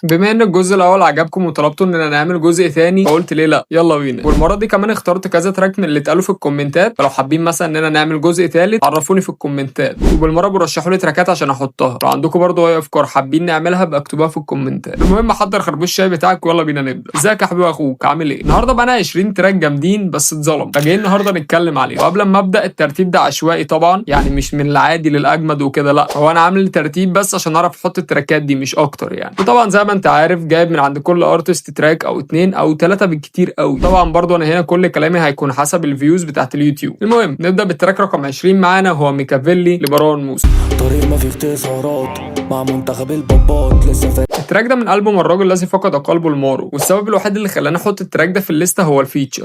بما ان الجزء الاول عجبكم وطلبتوا اننا نعمل جزء ثاني فقلت ليه لا، يلا بينا. والمره دي كمان اخترت كذا تراك من اللي اتقالوا في الكومنتات، فلو حابين مثلا اننا نعمل جزء ثالث عرفوني في الكومنتات، وبالمره برشحوا لي تراكات عشان احطها. لو عندكم برضه اي افكار حابين نعملها بقى اكتبوها في الكومنتات. المهم حضر خربوش الشاي بتاعك ويلا بينا نبدا. ازيك يا حبيبي اخوك، عامل ايه؟ النهارده بقى 20 تراك جامدين بس اتظلم، فجايين النهارده نتكلم عليه. وقبل ما ابدا، الترتيب ده عشوائي طبعا، يعني مش من العادي للاجمد وكده، لا هو انا عامل ترتيب بس عشان اعرف احط التراكات دي مش اكتر يعني. وطبعا زي ما انت عارف جايب من عند كل ارتست تراك او 2 أو 3 بالكتير قوي. طبعا برضو انا هنا كل كلامي هيكون حسب الفيوز بتاعت اليوتيوب. المهم نبدا بالتراك رقم 20 معانا، هو ميكافيلي لمروان موسى. طريق ما فيه اختصارات مع منتخب البابات لسه. التراك ده من ألبوم الراجل الذي فقد قلبه لمارو، والسبب الوحيد اللي خلاني احط التراك ده في الليسته هو الفيتشر.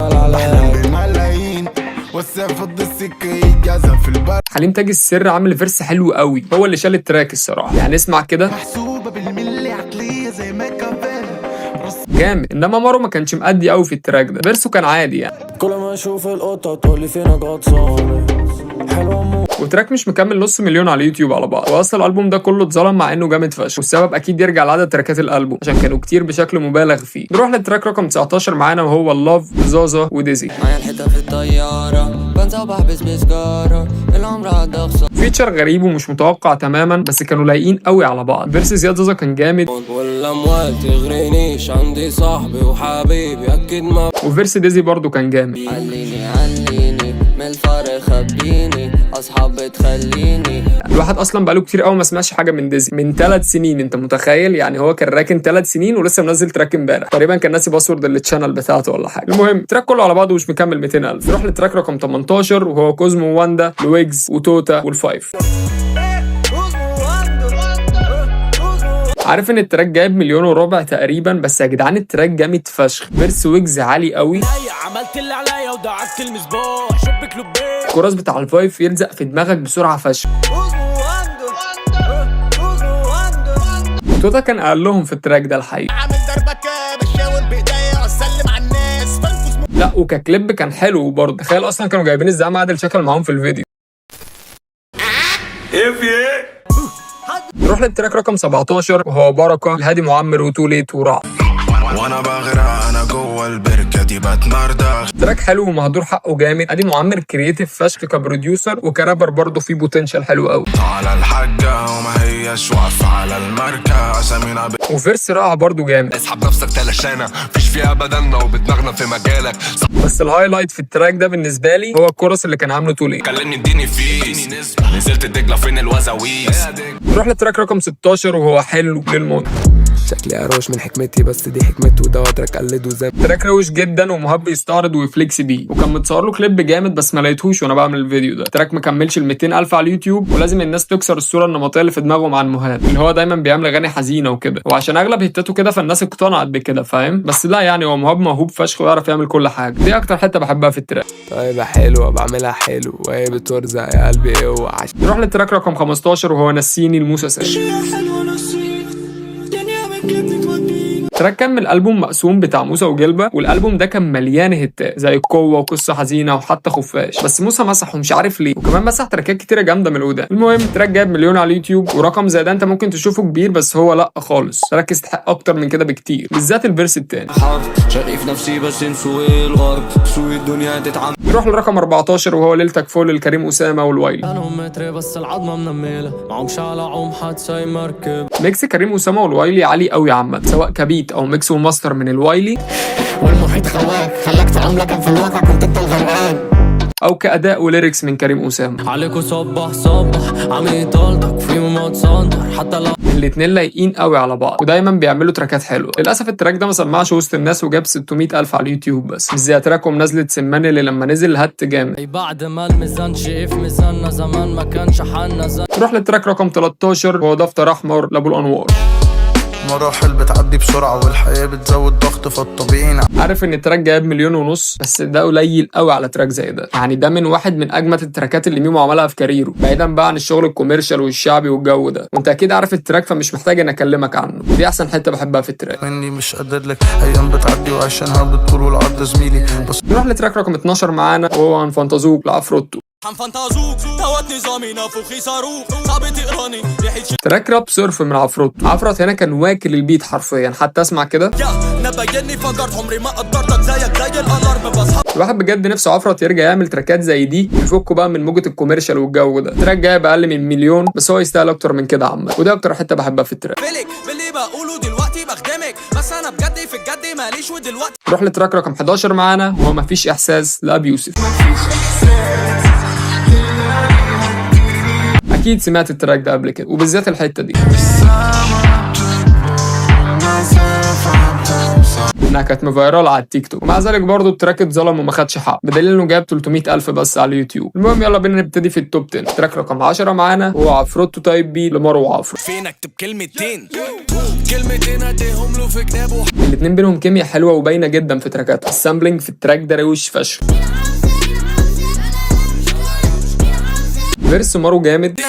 حليم تاج السر عامل فيرس حلو قوي، هو اللي شال التراك الصراحه. يعني اسمع كده جامد، انما مارو ما كانش مأدي قوي في التراك ده، فيرسه كان عادي يعني. كل ما اشوف القطه تقول لي فينا غطسان حلوه. وتراك مش مكمل نص مليون على اليوتيوب على بعض، واصل الالبوم ده كله اتظلم مع انه جامد فشخ، والسبب اكيد يرجع لعدد تراكات الالبوم عشان كانوا كتير بشكل مبالغ فيه. نروح للتراك رقم 19 معانا، وهو اللاف زازا وديزي. معايا الحته في الطياره بنسى وبحبس بسجاره العمر عدى خساره. فيتشر غريب ومش متوقع تماما، بس كانوا لايقين قوي على بعض. فيرس زياد زازا كان جامد، والاموال تغرينيش عندي صاحبي وحبيبي اكيد ما. وفيرس ديزي برضو كان جامد. عليني من الفرق خبيني اصحاب بتخليني. الواحد اصلا بقاله كتير قوي ما سمعش حاجه من ديزي، من 3 سنين. انت متخيل؟ يعني هو كان راكن 3 سنين ولسه منزل تراك امبارح تقريبا، كان ناسي باسورد التشانل بتاعته ولا حاجه. المهم التراك كله على بعضه مش مكمل 200,000. نروح للتراك رقم 18 وهو كوزمو واندا لويجز وتوتا والفايف. عارف ان التراك جايب 1.4 مليون تقريبا، بس يا جدعان التراك جامد فشخ. فيرس ويجز عالي قوي، عملت اللي عليا ودعكت المصباح شبك لبيه. الكوراس بتاع الفايف يلزق في دماغك بسرعه فشخ. توتا كان قال لهم في التراك ده الحقيقه. لا وككليب كان حلو برضه، تخيل اصلا كانوا جايبين الزعيم عادل شكل معاهم في الفيديو. ايه في ايه؟ نروح للتراك رقم 17 وهو بركه لهادي معمر وتوليت ورعد. وانا بغرق انا جوه البركه دي بتمردغ. تراك حلو ومهدور حقه جامد. هادي معمر كرييتيف فشخ كبروديوسر وكرابر برضه فيه بوتنشال حلو قوي. على الحاجه وما هياش واقفه على الماركه اسامينا وفيرس رائع برضه جامد. اسحب نفسك تلاشانا مفيش فيها بدلنا وبدماغنا في مجالك. بس الهايلايت في التراك ده بالنسبه لي هو الكورس اللي كان عامله توليت. كلمني اديني فيس نزلت الدجله فين الوزاويس. نروح للتراك رقم 16 وهو حلو للموت. شكلي اروش من حكمتي بس دي حكمته وده تراك قلده زي تراك روش جدا ومهب يستعرض ويفليكس بيه، وكان متصور له كليب جامد بس ما لقيتهوش وانا بعمل الفيديو ده. تراك مكملش ال 200,000 على اليوتيوب، ولازم الناس تكسر الصوره النمطيه اللي في دماغهم عن مهاب، اللي هو دايما بيعمل اغاني حزينه وكده، وعشان اغلب هيتاته كده فالناس اقتنعت بكده، فاهم؟ بس لا يعني هو مهاب موهوب فشخ ويعرف يعمل كل حاجه. دي اكتر حته بحبها في التراك. طيب حلوه بعملها حلو وهي بترزق يا قلبي اوعى. نروح للتراك رقم 15 وهو نسيني لموسى سام. تراك كان من الالبوم مقسوم بتاع موسى وجلبة، والالبوم ده كان مليان هتات زي القوه وقصه حزينه وحتى خفاش، بس موسى مسحه مش عارف ليه، وكمان مسح تراكات كتيره جامده من القدام. المهم التراك جايب 1 مليون على اليوتيوب، ورقم زي ده انت ممكن تشوفه كبير بس هو لا خالص، تراك يستحق اكتر من كده بكتير، بالذات الفيرس التاني. شايف نفسي بس نسوي الغرب سوي الدنيا تتعب. نروح لرقم 14 وهو ليلتك فول لكريم اسامه والوايلي. انا متر بس العظمه منمله معهمش على عم حد ساي مركب. ميكس كريم اسامه والوايلي عالي قوي عامه، سواء كبيت او ميكس وماستر من الوايلي، والمحيط خلاك تعمل لكن في الواقع كنت انت الغرقان، او كاداء وليركس من كريم اسامه. عليكوا صبح عمي طالتك في ما تصندر حتى لو الاتنين لايقين قوي على بعض ودايما بيعملوا تراكات حلوه. للاسف التراك ده ما سمعش وسط الناس وجاب 600,000 على اليوتيوب بس، مش زي تراكهم نزلت سماني اللي لما نزل هت جامد. بعد ما الميزان شايف ميزاننا زمان ما كانش حالنا زمان. نروح للتراك رقم 13 وهو دفتر احمر لابو الانوار. مراحل بتعدي بسرعة والحياة بتزود ضغط فالطبيعي. عارف ان التراك جايب 1.5 مليون بس ده قليل قوي على تراك زي ده، يعني ده من واحد من اجمد التراكات اللي ميمو عملها في كاريره، بعيدا بقى عن الشغل الكوميرشال والشعبي والجو ده، وانت اكيد عارف التراك فمش محتاج ان اكلمك عنه، دي احسن حته بحبها في التراك. مني مش قادر لك ايام بتعدي وعشانها بالطول والعرض زميلي. نروح لتراك رقم 12 معانا وهو عن فانتازوك لعفروتو. حنفنتازوك دوت نظامي نافوخي صاروخ صعب تقراني ريحة تراك راب سيرف من عفروت. عفرت هنا كان واكل البيت حرفيا، حتى اسمع كده نبيني فجرت عمري ما قدرتك زيك زي الالارم بصحى. الواحد بجد نفسه عفرت يرجع يعمل تراكات زي دي يفكوا بقى من موجة الكوميرشال والجو ده. تراك جاي بأقل من مليون، بس هو يستاهل اكتر من كده عامة، وده اكتر حتة بحبها في التراك. فيلك باللي بقوله دلوقتي بخدمك، بس انا بجد في الجد ماليش ودلوقتي. نروح لتراك رقم 11 معانا وهو مفيش احساس لأبي يوسف. اكيد سمعت التراك ده قبل كده، وبالذات الحتة دي انها كانت مفيرال على التيك توك، ومع ذلك برضه التراك اتظلم وما خدش حق، بدليل انه جاب 300,000 بس على اليوتيوب. المهم يلا بينا نبتدي في التوب 10. تراك رقم 10 معانا هو عفروتو تايب بي لمروه عفرو. فين اكتب كلمتين اديهم له في جنابه. الاتنين بينهم كيمياء حلوه وباينه جدا في تراكاتها. السامبلينج في التراك ده روش فشخ. فيرس مارو جامد،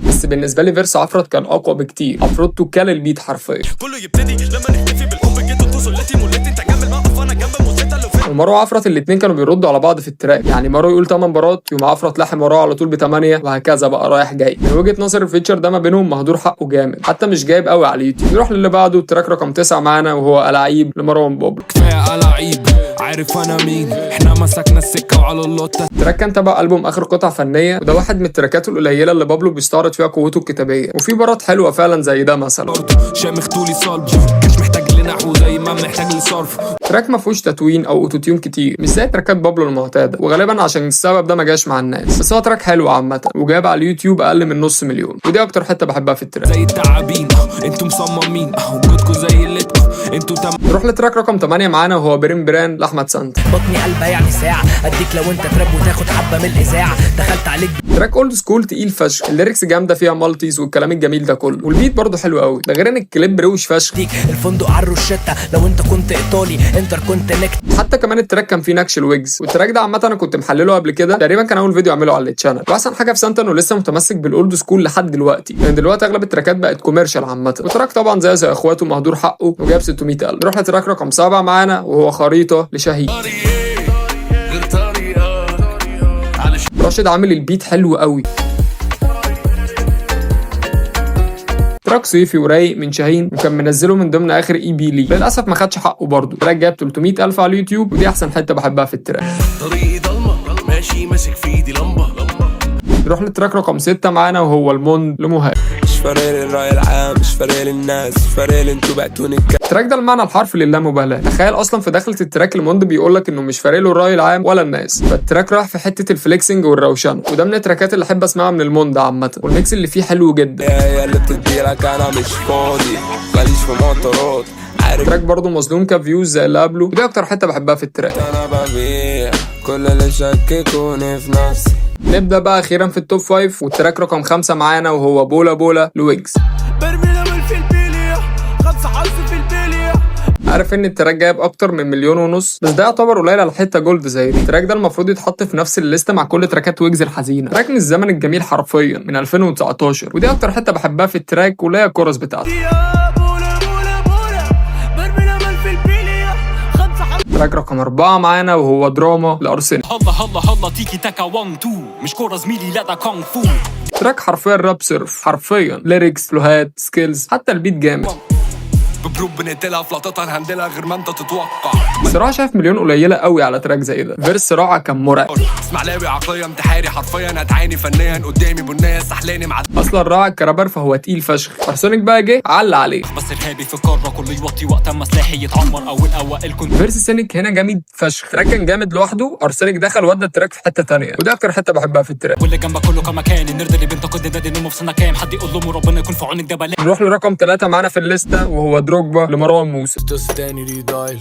بس بالنسبه لي فيرس عفرت كان اقوى بكتير. عفروتو كل البيت حرفيا. كله يبتدي لما نختفي بالحب جيت توصل لتي مولتي انت جنب الموقف وانا جنب الموسيقى اللي فين. ومارو وعفرت الاتنين كانوا بيردوا على بعض في التراك، يعني مارو يقول 8 بارات يقوم عفرت لاحم وراه على طول ب8 وهكذا بقى رايح جاي. من وجهه نظر الفيتشر ده ما بينهم مهدور حقه جامد، حتى مش جايب قوي على اليوتيوب. نروح للي بعده. التراك رقم 9 معانا وهو ألاعيب لمروان بابلو. كفاية ألاعيب عارف انا مين، احنا مسكنا السكة وعلى اللوتة. التراك كان تبع ألبوم آخر قطعة فنية، وده واحد من التراكات القليلة اللي بابلو بيستعرض فيها قوته الكتابية، وفي بارات حلوة فعلا زي ده مثلا. شامخ طولي صلب كاش محتاج لنحو زي ما محتاج لصرف. تراك ما فيهوش تتوين او اوتوتيون كتير مش زي تراكات بابلو المعتاده، وغالبا عشان السبب ده ما جاش مع الناس، بس هو تراك حلو عامه وجايب على اليوتيوب اقل من نص مليون، ودي اكتر حته بحبها في التراك. زي التعابين انتوا مصممين وجودكوا زي الليتكو انتوا نروح لتراك رقم 8 معانا وهو برين بران لاحمد سانتا. بطني قلبها يعني ساعه اديك لو انت تراب وتاخد حبه من الاذاعه دخلت عليك. تراك اولد سكول تقيل فشخ، الليركس جامده فيها مالتيز والكلام الجميل ده كله، والبيت برضه حلو قوي، ده غير ان الكليب روش فشخ. الفندق على الروشته لو انت كنت ايطالي انتر كنت نكت. حتى كمان التراك كان فيه نكش الويجز، والتراك ده عامه انا كنت محلله قبل كده، تقريبا كان اول فيديو اعمله على التشانل. واحسن حاجه في سانتا انه لسه متمسك بالاولد سكول لحد دلوقتي، لان يعني دلوقتي اغلب التراكات بقت كوميرشال عامه، والتراك طبعا زي اخواته مهدور حقه وجاب 600,000. نروح لتراك رقم 7 معانا وهو خريطه لشهيد. راشد عامل البيت حلو قوي، تراك صيفي ورايق من شاهين، وكان منزله من ضمن اخر اي بي لي، للاسف ما خدش حقه برضه. تراك جاب 300,000 على اليوتيوب، ودي احسن حته بحبها في التراك. طريقي ضلمه ماشي ماسك في ايدي لمبه. نروح للتراك رقم 6 معانا وهو الموند لمهاب. مش فارق الرأي العام مش فارق الناس مش فارق انتوا بعتوني. التراك ده المعنى الحرفي للامبالاه. تخيل اصلا في دخلة التراك الموند بيقول لك انه مش فارق له الرأي العام ولا الناس، فالتراك راح في حته الفليكسنج والروشنه، وده من التراكات اللي احب اسمعها من الموند عامه، والميكس اللي فيه حلو جدا. يا اللي بتديلك انا مش فاضي ماليش في معطرات. التراك برضه مظلوم كفيوز زي اللي قبله، ودي اكتر حته بحبها في التراك. انا ببيع كل اللي شككوني في نفسي. نبدا بقى اخيرا في التوب 5، والتراك رقم 5 معانا وهو بولا بولا لويجز. عارف ان التراك جايب اكتر من 1.5 مليون، بس ده يعتبر قليل على حته جولد زي دي. التراك ده المفروض يتحط في نفس الليسته مع كل تراكات ويجز الحزينه. تراك من الزمن الجميل حرفيا من 2019، ودي اكتر حته بحبها في التراك، ولا هي الكورس بتاعته. تراك رقم 4 معانا وهو دراما لأرسنال. هلا تيكي تاكا 1 2 مش كورة زميلي لا ده كونغ فو. تراك حرفيا راب سيرف، حرفيا ليركس فلوهات سكيلز، حتى البيت جامد. بجروب بنقتلها في لقطتها هندلها غير ما انت تتوقع. صراحه شايف مليون قليله قوي على تراك زي ده. فيرس صراحه كان مرعب. اسماعيلاوي عقليه انتحاري حرفيا هتعاني فنيا قدامي بنيه سحلاني مع اصلا راعي الكرابر فهو تقيل فشخ. ارسنال بقى جه علق عليه، بس ارهابي في قاره كله يوطي وقت اما سلاحي يتعمر او الاوائل كنت. فيرس سينيك هنا جامد فشخ. تراك كان جامد لوحده، ارسنال دخل ودى التراك في حته ثانيه، وده اكتر حته بحبها في التراك. واللي جنبك كله كمكان النرد اللي بنتقد نادي نومه في سنه كام حد يقول له ربنا يكون في عونك ده بلاء. نروح لرقم 3 معانا في الليسته وهو دروجبا لمروان موسى. تاني ريدايل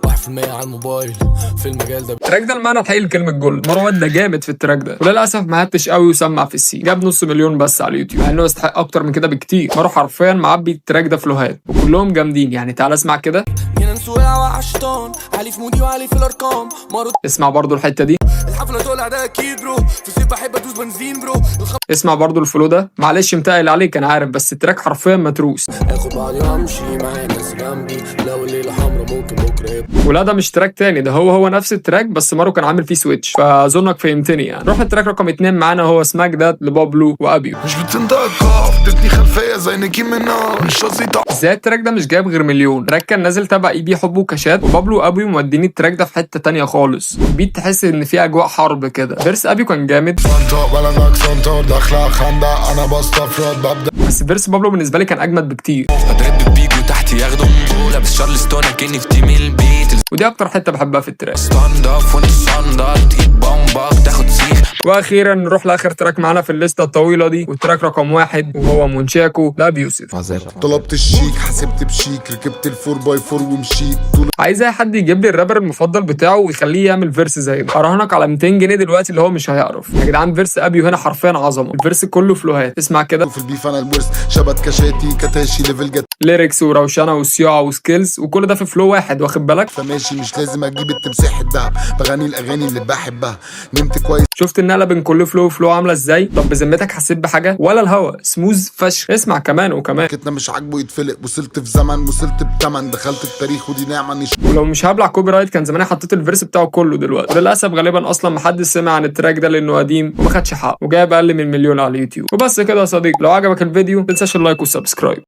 1% على الموبايل في المجال ده. التراك ده المعنى الحقيقي لكلمه جولد. مروان ده جامد في التراك ده، وللاسف ما هتش قوي وسمع في السي، جاب 0.5 مليون بس على اليوتيوب، مع انه يستحق اكتر من كده بكتير. مروان حرفيا معبي التراك ده فلوهات وكلهم جامدين، يعني تعال اسمع كده. جينا نسوق على عشتان علي في مودي وعلي في الارقام. اسمع برضو الحته دي. الحفله طالع ده اكيد برو، في الصيف بحب ادوس بنزين برو. اسمع برضو الفلو ده، معلش متقل عليك انا عارف، بس التراك حرفيا متروس. اخد بعضي وامشي معايا ناس جنبي، لو الليله حمرا ممكن بكره يبقى. ولا ده مش تراك تاني، ده هو نفس التراك بس مارو كان عامل فيه سويتش، فاظنك فهمتني يعني. نروح التراك رقم 2 معانا، هو سماك دات لبابلو وابيو. مش بتنطق القاف ادتني خلفيه زي نيكي مناج مش قصدي ازاي التراك ده مش جايب غير مليون؟ التراك كان نازل تبع اي بي حب وكاشات، وبابلو وابيو موديني التراك ده في حته تانية خالص. البيت تحس ان فيه اجواء حرب كده. فيرس ابيو كان جامد، فانتو بلدك سنتور داخله خندق انا بستفرد ببدا. بس فيرس بابلو بالنسبه لي كان اجمد بكتير. بضرب بيك وتحت ياخدوا لابس شارلستون كأني في تيم البيت. ودي اكتر حته بحبها في التراك. ستاند اب وانت صندل تجيب بامبك تاخد سيخ. واخيرا نروح لاخر تراك معانا في الليسته الطويله دي، والتراك رقم 1 وهو منشاكو لاب يوسف. طلبت الشيك حسبت بشيك ركبت الفور باي فور ومشيت طول. عايز اي حد يجيب لي الرابر المفضل بتاعه ويخليه يعمل فيرس زي ده. اراهنك على 200 جنيه دلوقتي اللي هو مش هيعرف. يا جدعان فيرس ابيو هنا حرفيا عظمه، الفيرس كله فلوهات. اسمع كده، في البيف انا الورث شبت كشاتي كتاشي ليفل جت ليركس وروشنه وصياعه وسكيلز وكل ده في فلو واحد، واخد بالك؟ فماشي مش لازم اجيب التمساح الدهب بغني الاغاني اللي بحبها نمت كويس. شفت النقله بين كل فلو وفلو عامله ازاي؟ طب بذمتك حسيت بحاجه ولا الهوا سموز فشخ؟ اسمع كمان وكمان. كتنا مش عاجبه يتفلق وصلت في زمن وصلت بتمن دخلت التاريخ ودي نعمه ولو مش هبلع كوبي رايت كان زماني حطيت الفيرس بتاعه كله دلوقتي. للاسف غالبا اصلا محدش سمع عن التراك ده لانه قديم وما خدش حقه وجايب اقل من 1,000,000 على اليوتيوب. وبس كده يا صديقي، لو عجبك الفيديو متنساش اللايك والسبسكرايب.